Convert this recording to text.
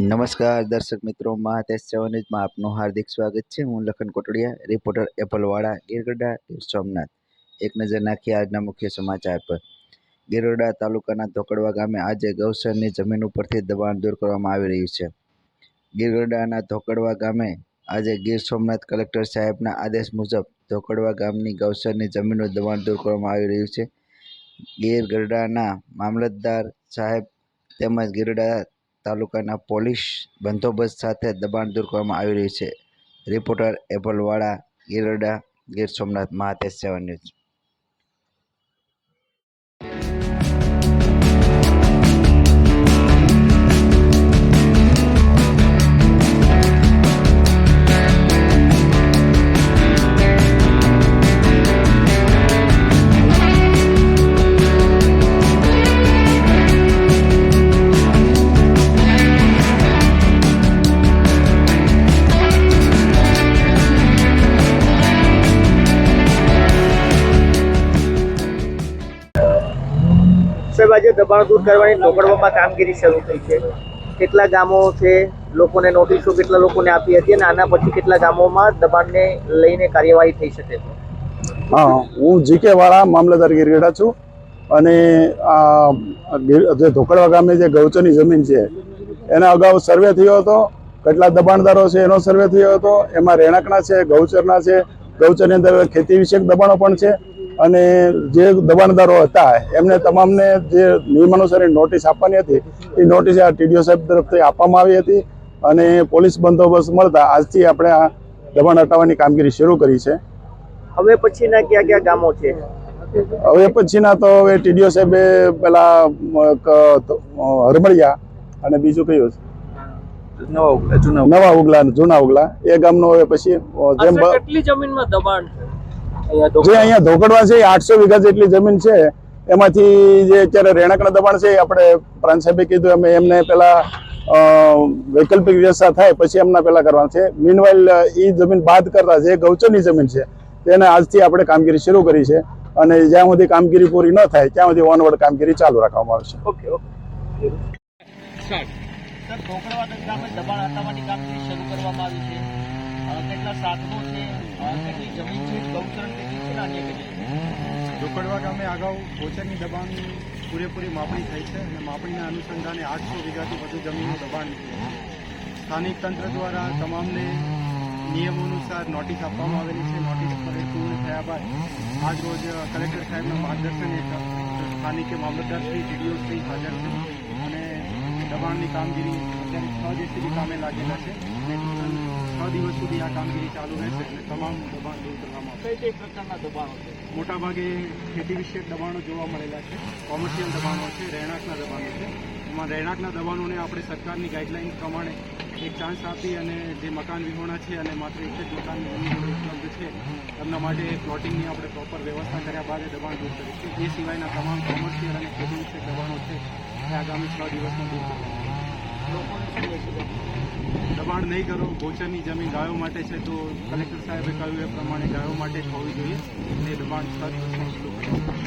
નમસ્કાર દર્શક મિત્રો, મહાતેજ ન્યૂઝમાં આપનું હાર્દિક સ્વાગત છે। હું લખન કોટડિયા, રિપોર્ટર એપલવાડા, ગીરગઢડા, ગીર સોમનાથ। એક નજર નાખીએ આજના મુખ્ય સમાચાર પર। ગીરગઢડા તાલુકાના ધોકડવા ગામે આજે ગૌચરની જમીન ઉપરથી દબાણ દૂર કરવામાં આવી રહ્યું છે। ગીરગઢડાના ધોકડવા ગામે આજે ગીર સોમનાથ કલેક્ટર સાહેબના આદેશ મુજબ ધોકડવા ગામની ગૌચરની જમીનનું દબાણ દૂર કરવામાં આવી રહ્યું છે। ગીરગઢડાના મામલતદાર સાહેબ તેમજ ગીરગઢડા તાલુકાના પોલીસ બંદોબસ્ત સાથે દબાણ દૂર કરવામાં આવી રહ્યું છે। Reporter Apalwada, Girgadhada, Gir Somnath, Mahatej news. સાહેબ, આજે દબાણ દૂર કરવાની ધોકડવામાં કામગીરી શરૂ થઈ છે। કેટલા ગામો છે, લોકોને નોટિસો કેટલા લોકોને આપી હતી અને આના પછી કેટલા ગામોમાં દબાણને લઈને કાર્યવાહી થઈ શકે છે? હા, હું જીકે વાળા મામલતદાર ગીરગઢડા છું અને જે ધોકડવા ગામે જે ગૌચરની જમીન છે એના અગાઉ સર્વે થયો હતો। કેટલા દબાણદારો છે એનો સર્વે થયો હતો। એમાં રહેણાંકના છે, ગૌચરના છે, ગૌચરની અંદર ખેતી વિષયક દબાણો પણ છે અને જે દબાણદારો હતા એમને તમામને જે નિયમાનુસાર નોટિસ આપવાની હતી એ નોટિસ આ ટીડીઓ સાહેબ તરફથી આપવામાં આવી હતી અને પોલીસ બંદોબસ્ત મળતા આજથી આપણે આ દબાણ હટાવવાની કામગીરી શરૂ કરી છે। હવે પછીના કયા કયા ગામો છે? હવે પછીના તો હવે ટીડીઓ સાહેબે પેલા હરમળિયા અને બીજું કયું નવા ઉગલા, જૂના ઉગલા એ ગામનો હવે પછી જેમ કેટલી જમીનમાં દબાણ જે અહીંયા ધોકડવા છે 800 વીઘા જેટલી જમીન છે એમાંથી જે અત્યારે રહેણાંકના દબાણ છે આપણે પ્રાંત સાહેબે કીધું અમે એમને પેલા વૈકલ્પિક વ્યવસ્થા થાય પછી એમના પેલા કરવાના છે। મીનવાઇલ એ જમીન બાદ કરતા જે ગૌચરની જમીન છે તેને આજથી આપણે કામગીરી શરૂ કરી છે અને જ્યાં સુધી કામગીરી પૂરી ન થાય ત્યાં સુધી ઓનવર્ડ કામગીરી ચાલુ રાખવામાં આવશે। ઓકે ઓકે સર, ધોકડવા ગામે દબાણ હટાવવાની કામગીરી શરૂ કરવામાં આવી છે। કેટલા સાધનો છે, કેટલી જમીન છે, ગૌચરણ કેટલી છે, અન્ય કેટલી? ધોકડવા ગામે અગાઉ ગૌચરની દબાણ પૂરેપૂરી માપણી થઈ છે અને માપણીના અનુસંધાને 800 વીઘાથી વધુ જમીનનું દબાણ નીકળ્યું છે। સ્થાનિક તંત્ર દ્વારા તમામને નિયમો અનુસાર નોટિસ આપવામાં આવેલી છે। નોટિસ પૂર્ણ થયા બાદ આજ રોજ કલેક્ટર સાહેબના માર્ગદર્શન હેઠળ સ્થાનિક મામલતદાર શ્રી, ટીડીઓ શ્રી હાજર છે અને દબાણની કામગીરી અત્યારે 6 જેસીબી કામે લાગેલા છે અને 6 દિવસ સુધી આ કામગીરી ચાલુ રહેશે અને તમામ દબાણ દૂર કરવામાં આવશે। કઈ પ્રકારના દબાણો છે? મોટાભાગે ખેતી વિષયક દબાણો જોવા મળેલા છે, કોમર્શિયલ દબાણો છે, રહેણાંકના દબાણો છે। એમાં રહેણાંકના દબાણોને આપણે સરકારની ગાઈડલાઇન પ્રમાણે એક ચાન્સ આપી અને જે મકાન વિહોણા છે અને માત્ર એક જ મકાનની જમીન ઉપલબ્ધ છે એમના માટે પ્લોટિંગની આપણે પ્રોપર વ્યવસ્થા કર્યા બાદ દબાણ દૂર કરીશું। એ સિવાયના તમામ કોમર્શિયલ અને ખેતી વિષયક દબાણો છે એ આગામી 6 દિવસમાં દૂર કરવામાં દબાણ નહીં કરો। ગૌચરની જમીન ગાયો માટે છે તો કલેક્ટર સાહેબે કહ્યું એ પ્રમાણે ગાયો માટે જ હોવી જોઈએ અને દબાણ 6 દિવસમાં શરૂ કરવાનું।